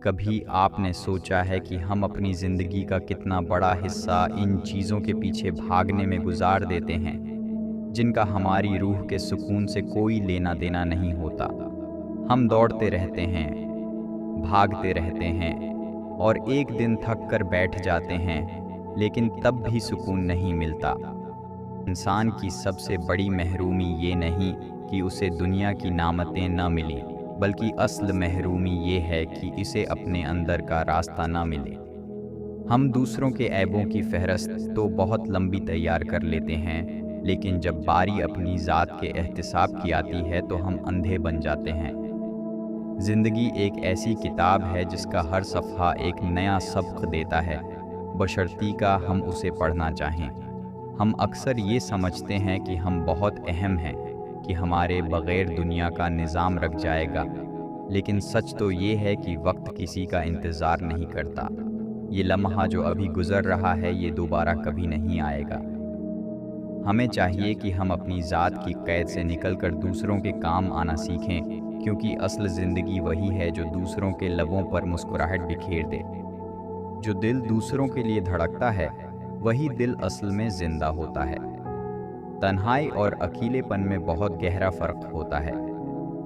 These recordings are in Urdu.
کبھی آپ نے سوچا ہے کہ ہم اپنی زندگی کا کتنا بڑا حصہ ان چیزوں کے پیچھے بھاگنے میں گزار دیتے ہیں جن کا ہماری روح کے سکون سے کوئی لینا دینا نہیں ہوتا؟ ہم دوڑتے رہتے ہیں، بھاگتے رہتے ہیں، اور ایک دن تھک کر بیٹھ جاتے ہیں، لیکن تب بھی سکون نہیں ملتا۔ انسان کی سب سے بڑی محرومی یہ نہیں کہ اسے دنیا کی نعمتیں نہ ملیں، بلکہ اصل محرومی یہ ہے کہ اسے اپنے اندر کا راستہ نہ ملے۔ ہم دوسروں کے عیبوں کی فہرست تو بہت لمبی تیار کر لیتے ہیں، لیکن جب باری اپنی ذات کے احتساب کی آتی ہے تو ہم اندھے بن جاتے ہیں۔ زندگی ایک ایسی کتاب ہے جس کا ہر صفحہ ایک نیا سبق دیتا ہے، بشرطیکہ ہم اسے پڑھنا چاہیں۔ ہم اکثر یہ سمجھتے ہیں کہ ہم بہت اہم ہیں، کہ ہمارے بغیر دنیا کا نظام رک جائے گا، لیکن سچ تو یہ ہے کہ وقت کسی کا انتظار نہیں کرتا۔ یہ لمحہ جو ابھی گزر رہا ہے یہ دوبارہ کبھی نہیں آئے گا۔ ہمیں چاہیے کہ ہم اپنی ذات کی قید سے نکل کر دوسروں کے کام آنا سیکھیں، کیونکہ اصل زندگی وہی ہے جو دوسروں کے لبوں پر مسکراہٹ بکھیر دے۔ جو دل دوسروں کے لیے دھڑکتا ہے وہی دل اصل میں زندہ ہوتا ہے۔ تنہائی اور اکیلے پن میں بہت گہرا فرق ہوتا ہے۔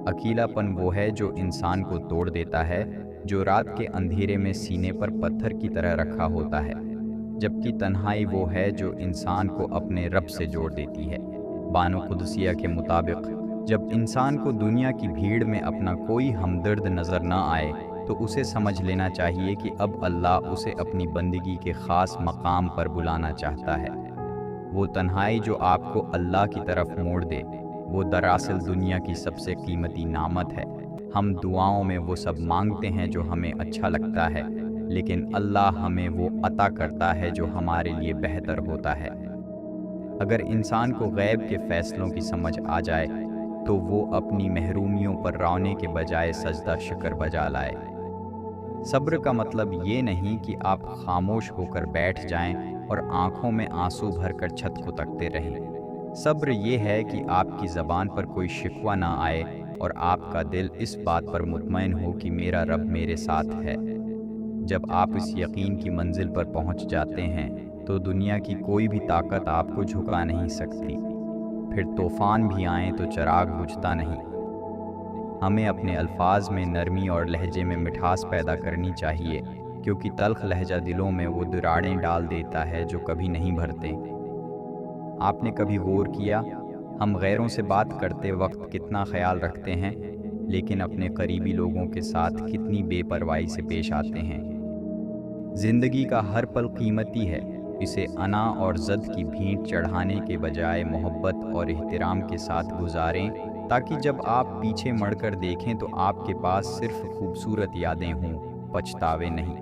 اکیلا پن وہ ہے جو انسان کو توڑ دیتا ہے، جو رات کے اندھیرے میں سینے پر پتھر کی طرح رکھا ہوتا ہے، جبکہ تنہائی وہ ہے جو انسان کو اپنے رب سے جوڑ دیتی ہے۔ بانو قدسیہ کے مطابق جب انسان کو دنیا کی بھیڑ میں اپنا کوئی ہمدرد نظر نہ آئے تو اسے سمجھ لینا چاہیے کہ اب اللہ اسے اپنی بندگی کے خاص مقام پر بلانا چاہتا ہے۔ وہ تنہائی جو آپ کو اللہ کی طرف موڑ دے، وہ دراصل دنیا کی سب سے قیمتی نعمت ہے۔ ہم دعاؤں میں وہ سب مانگتے ہیں جو ہمیں اچھا لگتا ہے، لیکن اللہ ہمیں وہ عطا کرتا ہے جو ہمارے لیے بہتر ہوتا ہے۔ اگر انسان کو غیب کے فیصلوں کی سمجھ آ جائے تو وہ اپنی محرومیوں پر رونے کے بجائے سجدہ شکر بجا لائے۔ صبر کا مطلب یہ نہیں کہ آپ خاموش ہو کر بیٹھ جائیں اور آنکھوں میں آنسو بھر کر چھت کو تکتے رہیں۔ صبر یہ ہے کہ آپ کی زبان پر کوئی شکوہ نہ آئے اور آپ کا دل اس بات پر مطمئن ہو کہ میرا رب میرے ساتھ ہے۔ جب آپ اس یقین کی منزل پر پہنچ جاتے ہیں تو دنیا کی کوئی بھی طاقت آپ کو جھکا نہیں سکتی۔ پھر طوفان بھی آئیں تو چراغ بجھتا نہیں۔ ہمیں اپنے الفاظ میں نرمی اور لہجے میں مٹھاس پیدا کرنی چاہیے، کیونکہ تلخ لہجہ دلوں میں وہ دراڑیں ڈال دیتا ہے جو کبھی نہیں بھرتے۔ آپ نے کبھی غور کیا ہم غیروں سے بات کرتے وقت کتنا خیال رکھتے ہیں، لیکن اپنے قریبی لوگوں کے ساتھ کتنی بے پرواہی سے پیش آتے ہیں؟ زندگی کا ہر پل قیمتی ہے، اسے انا اور زد کی بھینٹ چڑھانے کے بجائے محبت اور احترام کے ساتھ گزاریں، تاکہ جب آپ پیچھے مڑ کر دیکھیں تو آپ کے پاس صرف خوبصورت یادیں ہوں، پچھتاوے نہیں۔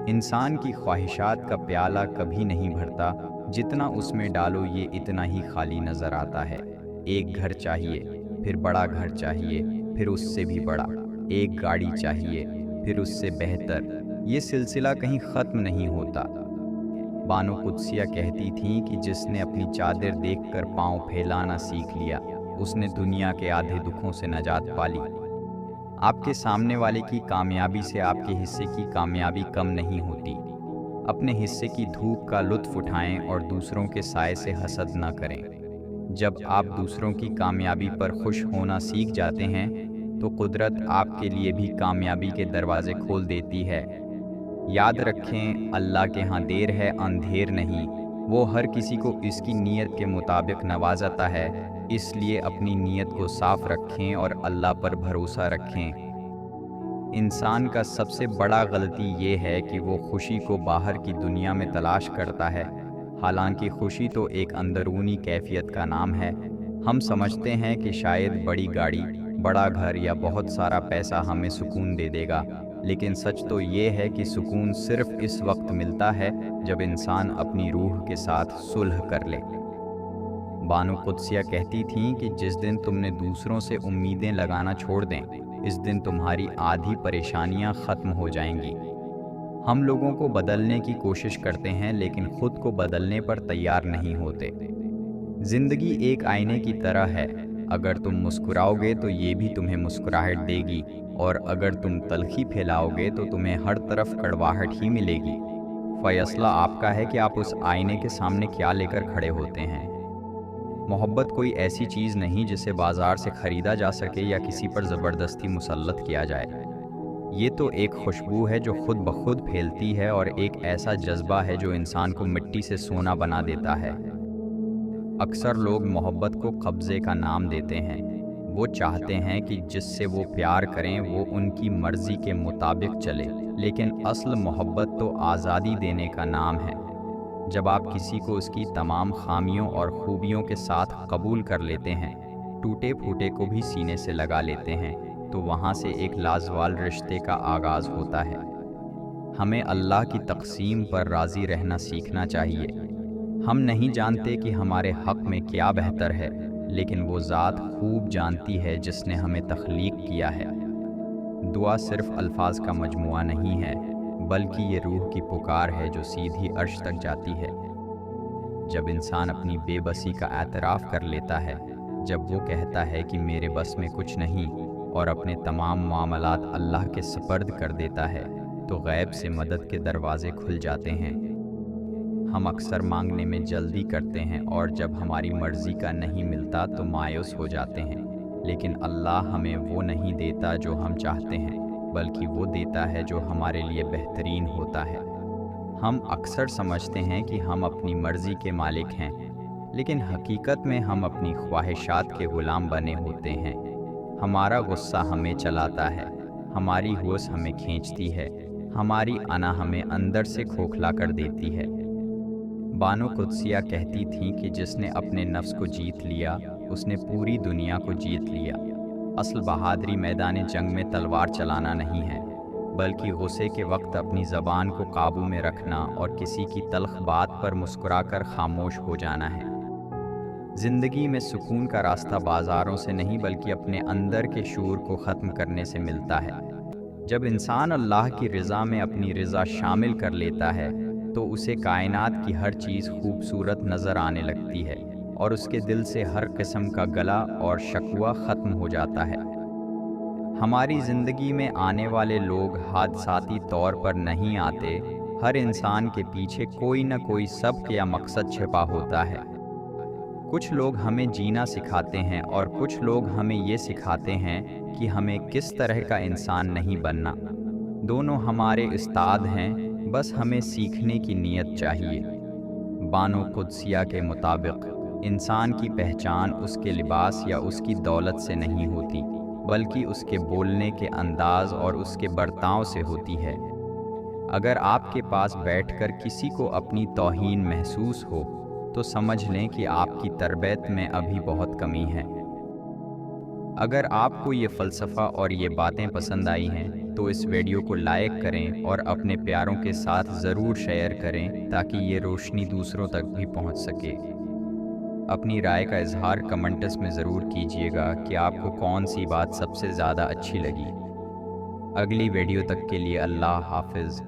انسان کی خواہشات کا پیالہ کبھی نہیں بھرتا، جتنا اس میں ڈالو یہ اتنا ہی خالی نظر آتا ہے۔ ایک گھر چاہیے، پھر بڑا گھر چاہیے، پھر اس سے بھی بڑا۔ ایک گاڑی چاہیے، پھر اس سے بہتر۔ یہ سلسلہ کہیں ختم نہیں ہوتا۔ بانو قدسیہ کہتی تھیں کہ جس نے اپنی چادر دیکھ کر پاؤں پھیلانا سیکھ لیا، اس نے دنیا کے آدھے دکھوں سے نجات پا لی۔ آپ کے سامنے والے کی کامیابی سے آپ کے حصے کی کامیابی کم نہیں ہوتی۔ اپنے حصے کی دھوپ کا لطف اٹھائیں اور دوسروں کے سائے سے حسد نہ کریں۔ جب آپ دوسروں کی کامیابی پر خوش ہونا سیکھ جاتے ہیں تو قدرت آپ کے لیے بھی کامیابی کے دروازے کھول دیتی ہے۔ یاد رکھیں، اللہ کے ہاں دیر ہے اندھیر نہیں، وہ ہر کسی کو اس کی نیت کے مطابق نوازتا ہے، اس لیے اپنی نیت کو صاف رکھیں اور اللہ پر بھروسہ رکھیں۔ انسان کا سب سے بڑا غلطی یہ ہے کہ وہ خوشی کو باہر کی دنیا میں تلاش کرتا ہے، حالانکہ خوشی تو ایک اندرونی کیفیت کا نام ہے۔ ہم سمجھتے ہیں کہ شاید بڑی گاڑی، بڑا گھر یا بہت سارا پیسہ ہمیں سکون دے دے گا، لیکن سچ تو یہ ہے کہ سکون صرف اس وقت ملتا ہے جب انسان اپنی روح کے ساتھ صلح کر لے۔ بانو قدسیہ کہتی تھیں کہ جس دن تم نے دوسروں سے امیدیں لگانا چھوڑ دیں، اس دن تمہاری آدھی پریشانیاں ختم ہو جائیں گی۔ ہم لوگوں کو بدلنے کی کوشش کرتے ہیں لیکن خود کو بدلنے پر تیار نہیں ہوتے۔ زندگی ایک آئینے کی طرح ہے، اگر تم مسکراؤ گے تو یہ بھی تمہیں مسکراہٹ دے گی، اور اگر تم تلخی پھیلاؤ گے تو تمہیں ہر طرف کڑواہٹ ہی ملے گی۔ فیصلہ آپ کا ہے کہ آپ اس آئینے کے سامنے کیا لے کر کھڑے ہوتے ہیں۔ محبت کوئی ایسی چیز نہیں جسے بازار سے خریدا جا سکے یا کسی پر زبردستی مسلط کیا جائے۔ یہ تو ایک خوشبو ہے جو خود بخود پھیلتی ہے، اور ایک ایسا جذبہ ہے جو انسان کو مٹی سے سونا بنا دیتا ہے۔ اکثر لوگ محبت کو قبضے کا نام دیتے ہیں۔ وہ چاہتے ہیں کہ جس سے وہ پیار کریں وہ ان کی مرضی کے مطابق چلے، لیکن اصل محبت تو آزادی دینے کا نام ہے۔ جب آپ کسی کو اس کی تمام خامیوں اور خوبیوں کے ساتھ قبول کر لیتے ہیں، ٹوٹے پھوٹے کو بھی سینے سے لگا لیتے ہیں، تو وہاں سے ایک لازوال رشتے کا آغاز ہوتا ہے۔ ہمیں اللہ کی تقسیم پر راضی رہنا سیکھنا چاہیے۔ ہم نہیں جانتے کہ ہمارے حق میں کیا بہتر ہے، لیکن وہ ذات خوب جانتی ہے جس نے ہمیں تخلیق کیا ہے۔ دعا صرف الفاظ کا مجموعہ نہیں ہے، بلکہ یہ روح کی پکار ہے جو سیدھی عرش تک جاتی ہے۔ جب انسان اپنی بے بسی کا اعتراف کر لیتا ہے، جب وہ کہتا ہے کہ میرے بس میں کچھ نہیں، اور اپنے تمام معاملات اللہ کے سپرد کر دیتا ہے، تو غیب سے مدد کے دروازے کھل جاتے ہیں۔ ہم اکثر مانگنے میں جلدی کرتے ہیں، اور جب ہماری مرضی کا نہیں ملتا تو مایوس ہو جاتے ہیں، لیکن اللہ ہمیں وہ نہیں دیتا جو ہم چاہتے ہیں، بلکہ وہ دیتا ہے جو ہمارے لیے بہترین ہوتا ہے۔ ہم اکثر سمجھتے ہیں کہ ہم اپنی مرضی کے مالک ہیں، لیکن حقیقت میں ہم اپنی خواہشات کے غلام بنے ہوتے ہیں۔ ہمارا غصہ ہمیں چلاتا ہے، ہماری ہوس ہمیں کھینچتی ہے، ہماری انا ہمیں اندر سے کھوکھلا کر دیتی ہے۔ بانو قدسیہ کہتی تھیں کہ جس نے اپنے نفس کو جیت لیا، اس نے پوری دنیا کو جیت لیا۔ اصل بہادری میدان جنگ میں تلوار چلانا نہیں ہے، بلکہ غصے کے وقت اپنی زبان کو قابو میں رکھنا اور کسی کی تلخ بات پر مسکرا کر خاموش ہو جانا ہے۔ زندگی میں سکون کا راستہ بازاروں سے نہیں، بلکہ اپنے اندر کے شعور کو ختم کرنے سے ملتا ہے۔ جب انسان اللہ کی رضا میں اپنی رضا شامل کر لیتا ہے، تو اسے کائنات کی ہر چیز خوبصورت نظر آنے لگتی ہے، اور اس کے دل سے ہر قسم کا گلا اور شکوہ ختم ہو جاتا ہے۔ ہماری زندگی میں آنے والے لوگ حادثاتی طور پر نہیں آتے۔ ہر انسان کے پیچھے کوئی نہ کوئی سبق یا مقصد چھپا ہوتا ہے۔ کچھ لوگ ہمیں جینا سکھاتے ہیں، اور کچھ لوگ ہمیں یہ سکھاتے ہیں کہ ہمیں کس طرح کا انسان نہیں بننا۔ دونوں ہمارے استاد ہیں، بس ہمیں سیکھنے کی نیت چاہیے۔ بانو قدسیہ کے مطابق انسان کی پہچان اس کے لباس یا اس کی دولت سے نہیں ہوتی، بلکہ اس کے بولنے کے انداز اور اس کے برتاؤ سے ہوتی ہے۔ اگر آپ کے پاس بیٹھ کر کسی کو اپنی توہین محسوس ہو، تو سمجھ لیں کہ آپ کی تربیت میں ابھی بہت کمی ہے۔ اگر آپ کو یہ فلسفہ اور یہ باتیں پسند آئی ہیں تو اس ویڈیو کو لائک کریں اور اپنے پیاروں کے ساتھ ضرور شیئر کریں تاکہ یہ روشنی دوسروں تک بھی پہنچ سکے۔ اپنی رائے کا اظہار کمنٹس میں ضرور کیجیے گا کہ آپ کو کون سی بات سب سے زیادہ اچھی لگی۔ اگلی ویڈیو تک کے لیے اللہ حافظ۔